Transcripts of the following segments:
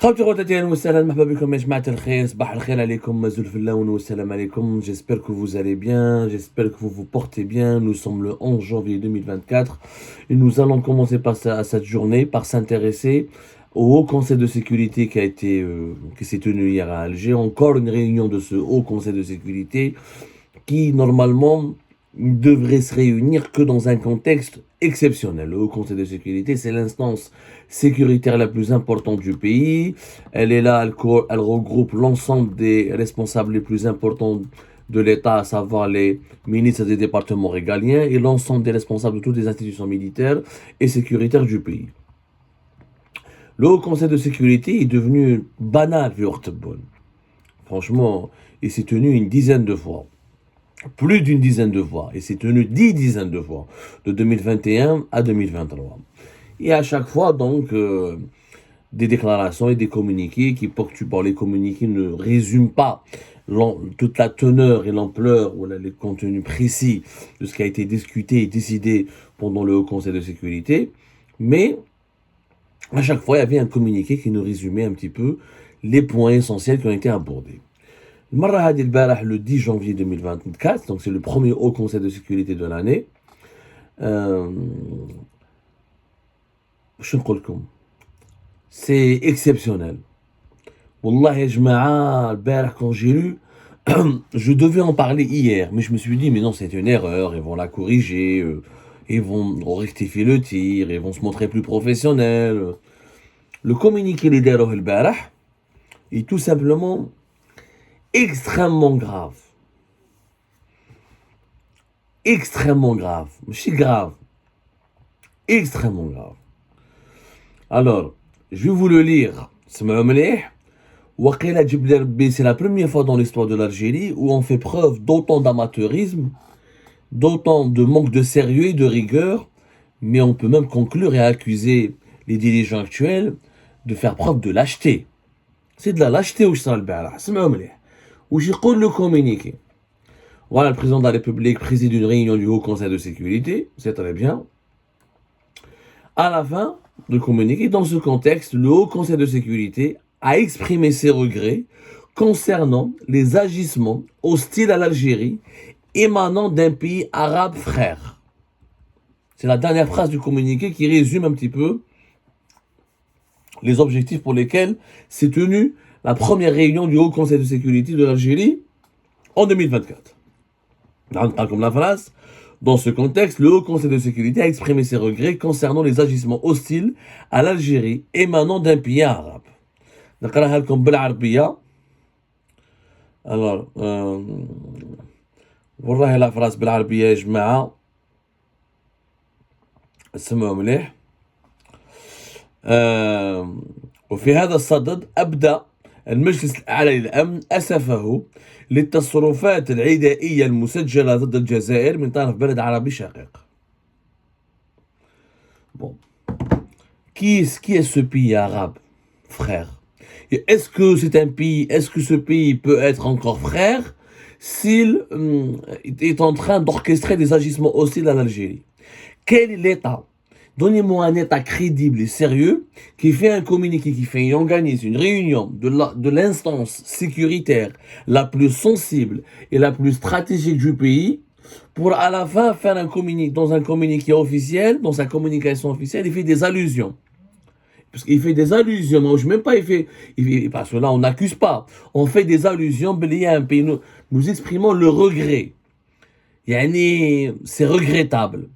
خوتي خواتاتي اهلا وسهلا مرحبا بكم يا جماعة الخير صباح الخير عليكم مازال في اللون والسلام عليكم. J'espère que vous allez bien, j'espère que vous vous portez bien. Nous sommes le 11 janvier 2024 et nous allons commencer par cette journée par s'intéresser au Haut Conseil de sécurité qui s'est tenu hier à Alger. Encore une réunion de ce Haut Conseil de sécurité qui normalement devrait se réunir que dans un contexte exceptionnel. Le Haut Conseil de sécurité, c'est l'instance sécuritaire la plus importante du pays. Elle est là, elle regroupe l'ensemble des responsables les plus importants de l'État, à savoir les ministres des départements régaliens et l'ensemble des responsables de toutes les institutions militaires et sécuritaires du pays. Le Haut Conseil de sécurité est devenu banal, franchement, il s'est tenu une dizaine de fois. Plus d'une dizaine de fois, et c'est tenu 10 dizaines de fois, de 2021 à 2023. Et à chaque fois, donc, des déclarations et des communiqués qui, les communiqués ne résument pas toute la teneur et l'ampleur ou les contenus précis de ce qui a été discuté et décidé pendant le Haut Conseil de sécurité, mais à chaque fois, il y avait un communiqué qui nous résumait un petit peu les points essentiels qui ont été abordés. Le 10 janvier 2024, donc c'est le premier Haut Conseil de sécurité de l'année. C'est exceptionnel. Wallah ya jama'a, quand j'ai lu, je devais en parler hier, mais je me suis dit, mais non, c'est une erreur, ils vont la corriger, ils vont rectifier le tir, ils vont se montrer plus professionnels. Le communiqué les d'Aroh el-Barah est tout simplement extrêmement grave. Extrêmement grave. C'est grave. Extrêmement grave. Alors, je vais vous le lire. C'est la première fois dans l'histoire de l'Algérie où on fait preuve d'autant d'amateurisme, d'autant de manque de sérieux et de rigueur, mais on peut même conclure et accuser les dirigeants actuels de faire preuve de lâcheté. C'est de la lâcheté au Shalbara. Où j'y colle le communiqué. Voilà, le président de la République préside une réunion du Haut Conseil de sécurité, c'est très bien. À la fin du communiqué, dans ce contexte, le Haut Conseil de sécurité a exprimé ses regrets concernant les agissements hostiles à l'Algérie émanant d'un pays arabe frère. C'est la dernière phrase du communiqué qui résume un petit peu les objectifs pour lesquels s'est tenue la première réunion du Haut Conseil de sécurité de l'Algérie en 2024. Comme la phrase, dans ce contexte, le Haut Conseil de sécurité a exprimé ses regrets concernant les agissements hostiles à l'Algérie émanant d'un pays arabe. Alors, والله la phrase بالعربية يا جماعة اسمعوا مليح. وفي هذا الصدد أبدأ المجلس الأعلى للأمن أسفه للتصرفات العدائية المسجلة ضد الجزائر من طرف بلد عربي شقيق. Bon. Qui est ce pays arabe, frère? Et est-ce que ce pays peut être encore frère s'il est en train d'orchestrer des agissements hostiles à l'Algérie? Quel est l'État? Donnez-moi un État crédible et sérieux qui fait un communiqué, qui organise une réunion de l'instance sécuritaire la plus sensible et la plus stratégique du pays pour à la fin faire un communiqué, dans un communiqué officiel, dans sa communication officielle, il fait des allusions. Parce qu'il fait des allusions, moi je même pas, parce que là on n'accuse pas, on fait des allusions, il y a un pays, nous exprimons le regret. C'est regrettable.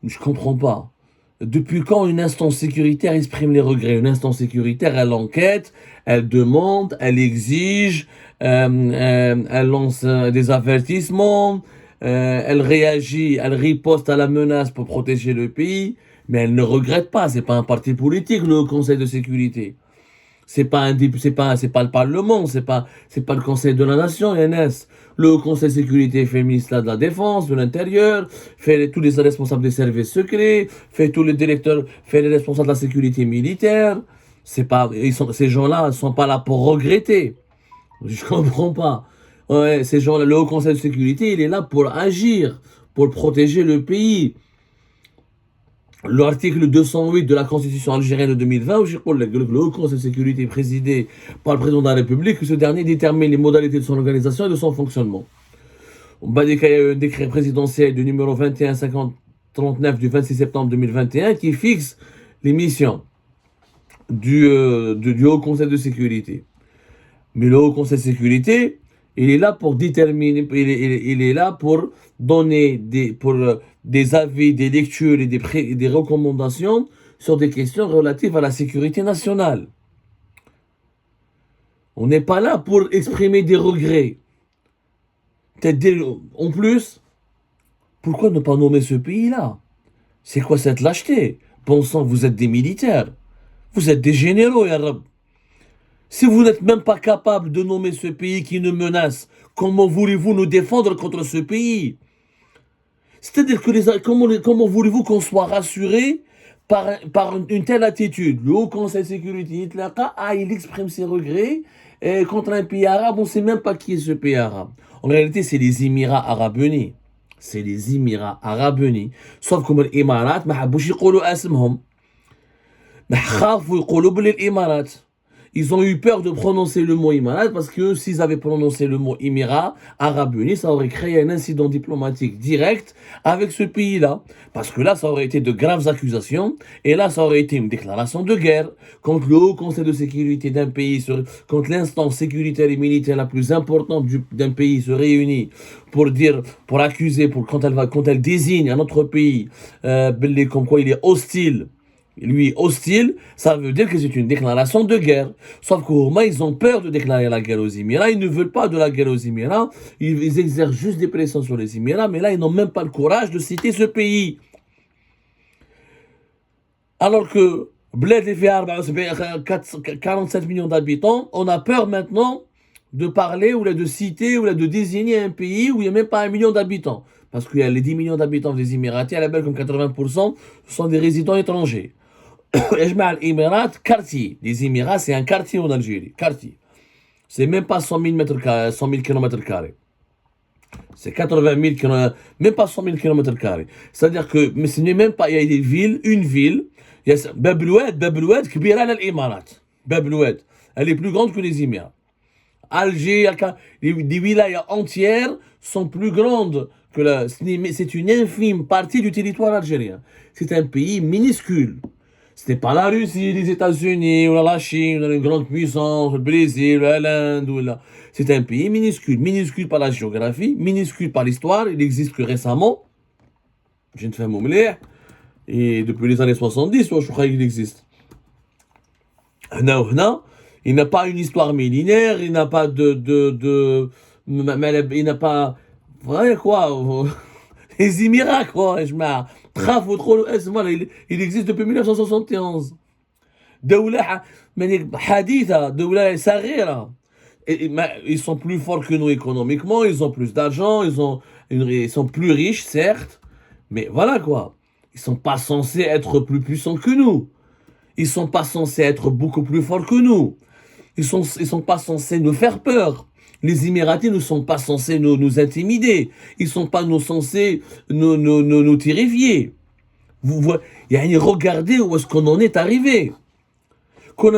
Je comprends pas. Depuis quand une instance sécuritaire exprime les regrets? Une instance sécuritaire, elle enquête, elle demande, elle exige, elle lance des avertissements, elle réagit, elle riposte à la menace pour protéger le pays, mais elle ne regrette pas. C'est pas un parti politique, le Conseil de sécurité. C'est pas le Parlement, c'est pas le Conseil de la Nation, NS. Le Conseil de sécurité fait le ministère de la Défense, de l'Intérieur, fait tous les responsables des services secrets, fait tous les directeurs, fait les responsables de la sécurité militaire. Ces gens-là ne sont pas là pour regretter. Je comprends pas. Ouais, ces gens-là, le Haut Conseil de sécurité, il est là pour agir, pour protéger le pays. l'article 208 de la Constitution algérienne de 2020, où je dis que le Haut Conseil de sécurité est présidé par le président de la République, que ce dernier détermine les modalités de son organisation et de son fonctionnement. Il y a un décret présidentiel du numéro 215039 du 26 septembre 2021 qui fixe les missions du Haut Conseil de sécurité. Mais le Haut Conseil de sécurité, il est là pour déterminer, il est là pour donner des avis, des lectures et des recommandations sur des questions relatives à la sécurité nationale. On n'est pas là pour exprimer des regrets. En plus, pourquoi ne pas nommer ce pays-là? C'est quoi cette lâcheté? Pensant que vous êtes des militaires. Vous êtes des généraux, ya Rab. Si vous n'êtes même pas capable de nommer ce pays qui nous menace, comment voulez-vous nous défendre contre ce pays? C'est-à-dire que comment voulez-vous qu'on soit rassuré par une telle attitude? Le Haut Conseil de sécurité, il exprime ses regrets contre un pays arabe, on ne sait même pas qui est ce pays arabe. En réalité, c'est les Émirats Arabes Unis. C'est les Émirats Arabes Unis. Sauf que les Émirats, ما حبوش يقولوا اسمهم. خافوا يقولوا بالإمارات. Ils ont eu peur de prononcer le mot Émirat parce que s'ils avaient prononcé le mot Émirats Arabes Unis, ça aurait créé un incident diplomatique direct avec ce pays-là. Parce que là, ça aurait été de graves accusations et là, ça aurait été une déclaration de guerre contre le Haut Conseil de sécurité d'un pays, contre l'instance sécuritaire et militaire la plus importante d'un pays se réunit pour accuser, quand elle désigne un autre pays, comme quoi il est hostile. Lui hostile, ça veut dire que c'est une déclaration de guerre. Sauf qu'au moins, ils ont peur de déclarer la guerre aux Émirats. Ils ne veulent pas de la guerre aux Émirats. Ils exercent juste des pressions sur les Émirats. Mais là, ils n'ont même pas le courage de citer ce pays. Alors que Bled est fait 47 millions d'habitants, on a peur maintenant de parler ou de citer ou de désigner un pays où il n'y a même pas 1 million d'habitants. Parce qu'il y a les 10 millions d'habitants des Émirats, à la belle comme 80% sont des résidents étrangers. Émirats, quartier. Les Émirats, c'est un quartier en Algérie. Quartier. C'est même pas 100 000 km carrés. C'est 80 000 km, même pas 100 000 km carrés. C'est-à-dire que, mais ce n'est même pas, il y a des villes, une ville, il y a Bab el-Oued, Kbira al-Émirats. Bab el-Oued. Elle est plus grande que les Émirats. Alger, des wilayas entières sont plus grandes que c'est une infime partie du territoire algérien. C'est un pays minuscule. Ce n'est pas la Russie, les États-Unis, ou la Chine, ou une grande puissance, le Brésil, l'Inde, c'est un pays minuscule. Minuscule par la géographie, minuscule par l'histoire. Il n'existe que récemment. Je viens de faire mon mleh. Et depuis les années 70, je crois qu'il existe. Il n'a pas une histoire millénaire, il n'a pas il n'a pas, ouais, quoi, les Émirats, quoi, il existe depuis 1971. دولة حديثة, دولة صغيرة. Ils sont plus forts que nous économiquement, ils ont plus d'argent, ils sont plus riches, certes, mais voilà quoi. Ils sont pas censés être plus puissants que nous. Ils sont pas censés être beaucoup plus forts que nous. Ils sont pas censés nous faire peur. Les Émiratis ne sont pas censés nous intimider. Ils sont pas censés nous terrifier. Vous voyez, regardez où est-ce qu'on en est arrivé. Il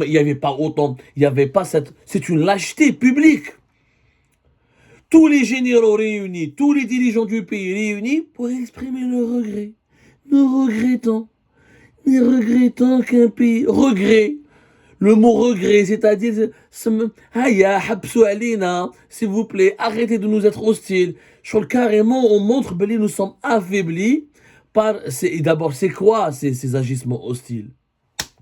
n'y avait pas autant, il n'y avait pas c'est une lâcheté publique. Tous les généraux réunis, tous les dirigeants du pays réunis pour exprimer leur regret. Nous regrettons qu'un pays... Regret. Le mot regret, c'est-à-dire... S'il vous plaît, arrêtez de nous être hostiles. Carrément, on montre que nous sommes affaiblis par... D'abord, c'est quoi ces agissements hostiles?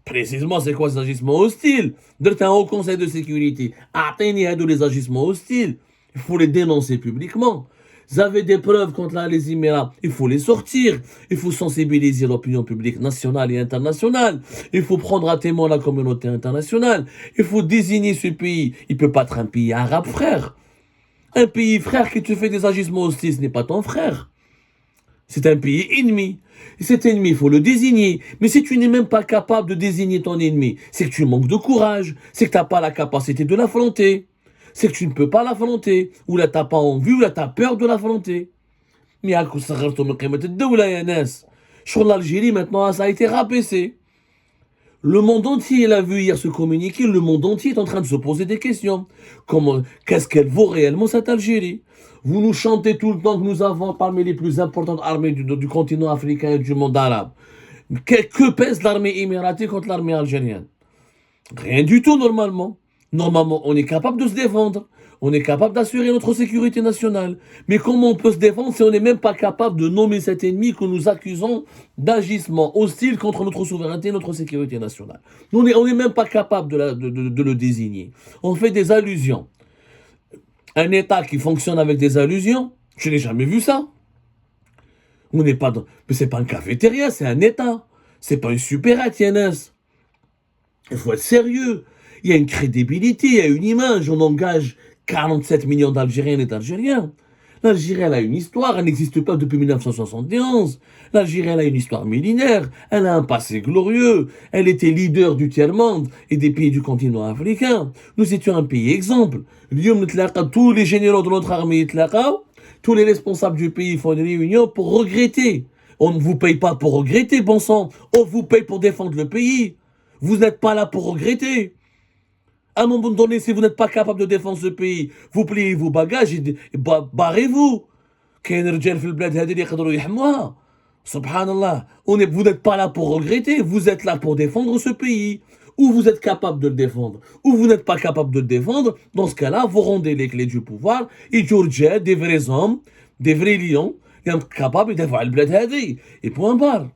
Précisément, c'est quoi ces agissements hostiles? D'être un haut conseil de sécurité. Atteignez les agissements hostiles. Il faut les dénoncer publiquement. Vous avez des preuves contre les Émirats, il faut les sortir. Il faut sensibiliser l'opinion publique nationale et internationale. Il faut prendre à témoin la communauté internationale. Il faut désigner ce pays. Il ne peut pas être un pays arabe, frère. Un pays frère qui te fait des agissements hostiles, ce n'est pas ton frère. C'est un pays ennemi. Et cet ennemi, il faut le désigner. Mais si tu n'es même pas capable de désigner ton ennemi, c'est que tu manques de courage. C'est que tu n'as pas la capacité de l'affronter. C'est que tu ne peux pas l'affronter, ou là t'as pas envie, ou là t'as peur de l'affronter. Mais à cause sur l'Algérie, maintenant, ça a été rabaissé. Le monde entier l'a vu hier se communiquer, le monde entier est en train de se poser des questions. Qu'est-ce qu'elle vaut réellement cette Algérie? Vous nous chantez tout le temps que nous avons parmi les plus importantes armées du continent africain et du monde arabe. Que pèse l'armée émiratie contre l'armée algérienne? Rien du tout normalement. Normalement, on est capable de se défendre. On est capable d'assurer notre sécurité nationale. Mais comment on peut se défendre si on n'est même pas capable de nommer cet ennemi que nous accusons d'agissement hostile contre notre souveraineté et notre sécurité nationale? On n'est même pas capable de le désigner. On fait des allusions. Un État qui fonctionne avec des allusions, je n'ai jamais vu ça. On n'est pas dans... Mais c'est pas un cafétéria, c'est un État. C'est pas une supérette, Yanis. Il faut être sérieux. Il y a une crédibilité, il y a une image. On engage 47 millions d'Algériennes et d'Algériens. L'Algérie, elle a une histoire, elle n'existe pas depuis 1971. L'Algérie, elle a une histoire millénaire, elle a un passé glorieux. Elle était leader du tiers-monde et des pays du continent africain. Nous étions un pays exemple. Tous les généraux de notre armée, tous les responsables du pays font une réunion pour regretter. On ne vous paye pas pour regretter, bon sang. On vous paye pour défendre le pays. Vous n'êtes pas là pour regretter. À un moment donné, si vous n'êtes pas capable de défendre ce pays, vous pliez vos bagages et barrez-vous. Subhanallah. Vous n'êtes pas là pour regretter, vous êtes là pour défendre ce pays. Ou vous êtes capable de le défendre, ou vous n'êtes pas capable de le défendre. Dans ce cas-là, vous rendez les clés du pouvoir. Et Georgia, des vrais hommes, des vrais lions, capables de défendre le bled. Et point barre.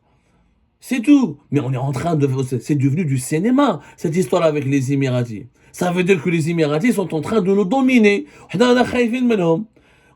C'est tout. Mais on est en train de... C'est devenu du cinéma, cette histoire avec les Émiratis. Ça veut dire que les Émiratis sont en train de nous dominer.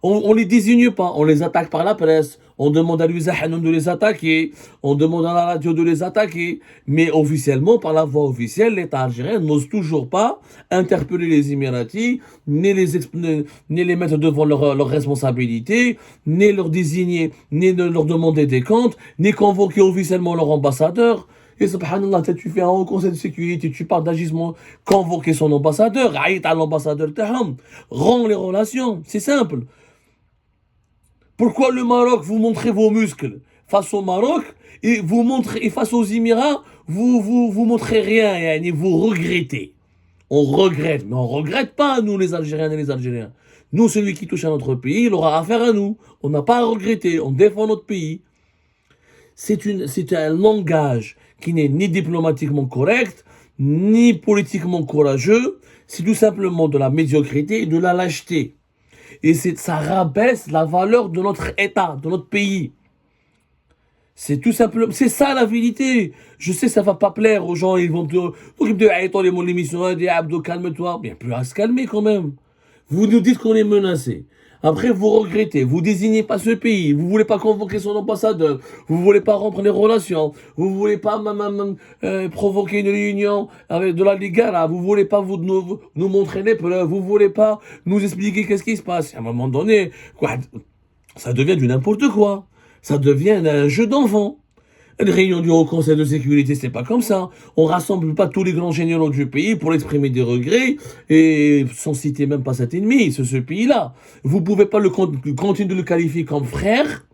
On les désigne pas, on les attaque par la presse, on demande à Louisa Hanoun de les attaquer, on demande à la radio de les attaquer, mais officiellement, par la voie officielle, l'État algérien n'ose toujours pas interpeller les Émiratis, ni les mettre devant leurs responsabilités, ni leur désigner, ni leur demander des comptes, ni convoquer officiellement leur ambassadeur. Et subhanallah, tu fais un haut conseil de sécurité, tu parles d'agissement, convoquer son ambassadeur, aïe à l'ambassadeur Taham, rends les relations, c'est simple. Pourquoi le Maroc, vous montrez vos muscles face au Maroc et face aux Émirats, vous montrez rien et vous regrettez. On regrette, mais on regrette pas, nous les Algériens et les Algériens. Nous, celui qui touche à notre pays, il aura affaire à nous. On n'a pas à regretter, on défend notre pays. C'est un langage qui n'est ni diplomatiquement correct, ni politiquement courageux. C'est tout simplement de la médiocrité et de la lâcheté. Et ça rabaisse la valeur de notre État, de notre pays. C'est tout simplement, c'est ça la vérité. Je sais, ça va pas plaire aux gens, ils vont dire, l'émission, Abdo, calme-toi. Bien, plus à se calmer quand même. Vous nous dites qu'on est menacé. Après, vous regrettez, vous désignez pas ce pays, vous voulez pas convoquer son ambassadeur, vous voulez pas rompre les relations, vous voulez pas provoquer une réunion avec de la Ligue arabe, vous voulez pas nous montrer les preuves, vous voulez pas nous expliquer qu'est-ce qui se passe. À un moment donné, ça devient du n'importe quoi. Ça devient un jeu d'enfant. Une réunion du Haut Conseil de sécurité, c'est pas comme ça. On rassemble pas tous les grands généraux du pays pour exprimer des regrets et sans citer même pas cet ennemi, ce pays-là. Vous pouvez pas continuer de le qualifier comme frère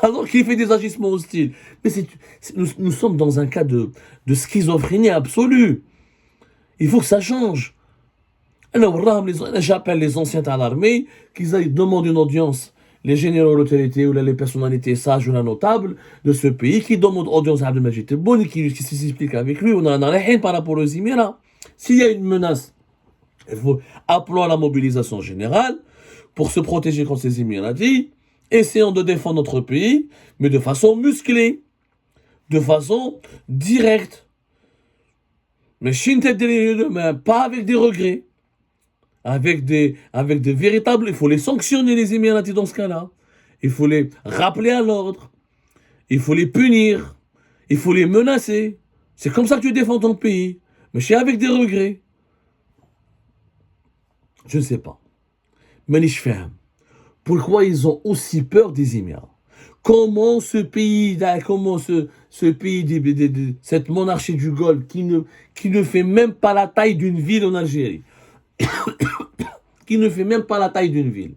alors qu'il fait des agissements hostiles. Mais nous sommes dans un cas de schizophrénie absolue. Il faut que ça change. Alors, j'appelle les anciens à l'armée qu'ils aillent demander une audience. Les généraux d'autorité ou les personnalités sages ou notables de ce pays qui demandent audience à Abdelmajid Tebboune qui s'explique avec lui, on en a rien par rapport aux Émirats. S'il y a une menace, il faut appeler à la mobilisation générale pour se protéger contre ces Émiratis, essayons de défendre notre pays, mais de façon musclée, de façon directe. Mais pas avec des regrets. Avec des véritables, il faut les sanctionner les Émiratis dans ce cas-là. Il faut les rappeler à l'ordre. Il faut les punir. Il faut les menacer. C'est comme ça que tu défends ton pays. Mais c'est avec des regrets. Je ne sais pas. Mais je fais. Pourquoi ils ont aussi peur des Émirats? Comment ce pays, cette monarchie du Golfe qui ne fait même pas la taille d'une ville en Algérie, qui ne fait même pas la taille d'une ville.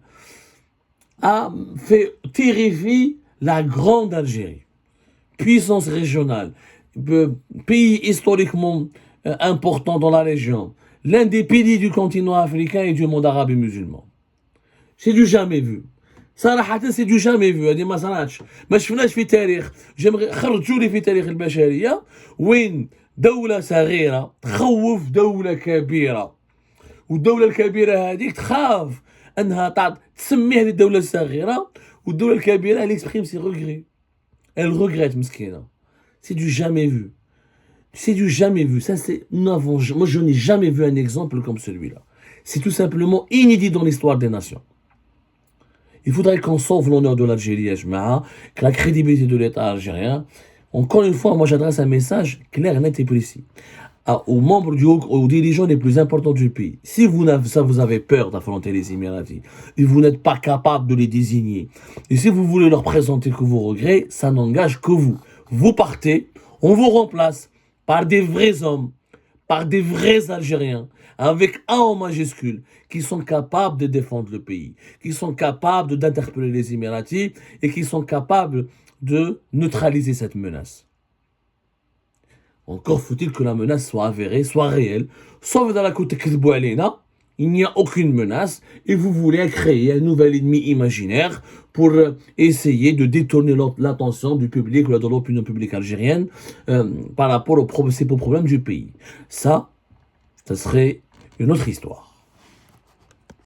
a fait terrifier la grande Algérie, puissance régionale, pays historiquement important dans la région, l'un des piliers du continent africain et du monde arabe et musulman. C'est du jamais vu. صراحة سي دو جامي فيو، هذه ما صراتش، ما شفناش في تاريخ، خرجوا لي في تاريخ البشرية وين دولة صغيرة تخوف دولة كبيرة، والدولة الكبيرة هذيك تخاف انها تسمي هذه الدولة الصغيرة، والدولة الكبيرة elle exprime ses regrets. Elle regrette مسكينة. C'est du jamais vu. C'est du jamais vu. Ça, c'est, moi, je n'ai jamais vu un exemple comme celui-là. C'est tout simplement inédit dans l'histoire des nations. Il faudrait qu'on sauve l'honneur de l'Algérie, que la crédibilité de l'État algérien. Encore une fois, moi j'adresse un message clair, net et précis aux membres aux dirigeants les plus importants du pays. Si vous avez peur d'affronter les Émiratis, et vous n'êtes pas capable de les désigner, et si vous voulez leur présenter que vos regrets, ça n'engage que vous. Vous partez, on vous remplace par des vrais hommes, par des vrais Algériens, avec un en majuscule, qui sont capables de défendre le pays, qui sont capables d'interpeller les Émiratis et qui sont capables de neutraliser cette menace. Encore faut-il que la menace soit avérée, soit réelle, sauf dans la côte Kizboualina, il n'y a aucune menace et vous voulez créer un nouvel ennemi imaginaire pour essayer de détourner l'attention du public ou de l'opinion publique algérienne par rapport aux problèmes du pays. Ça serait une autre histoire.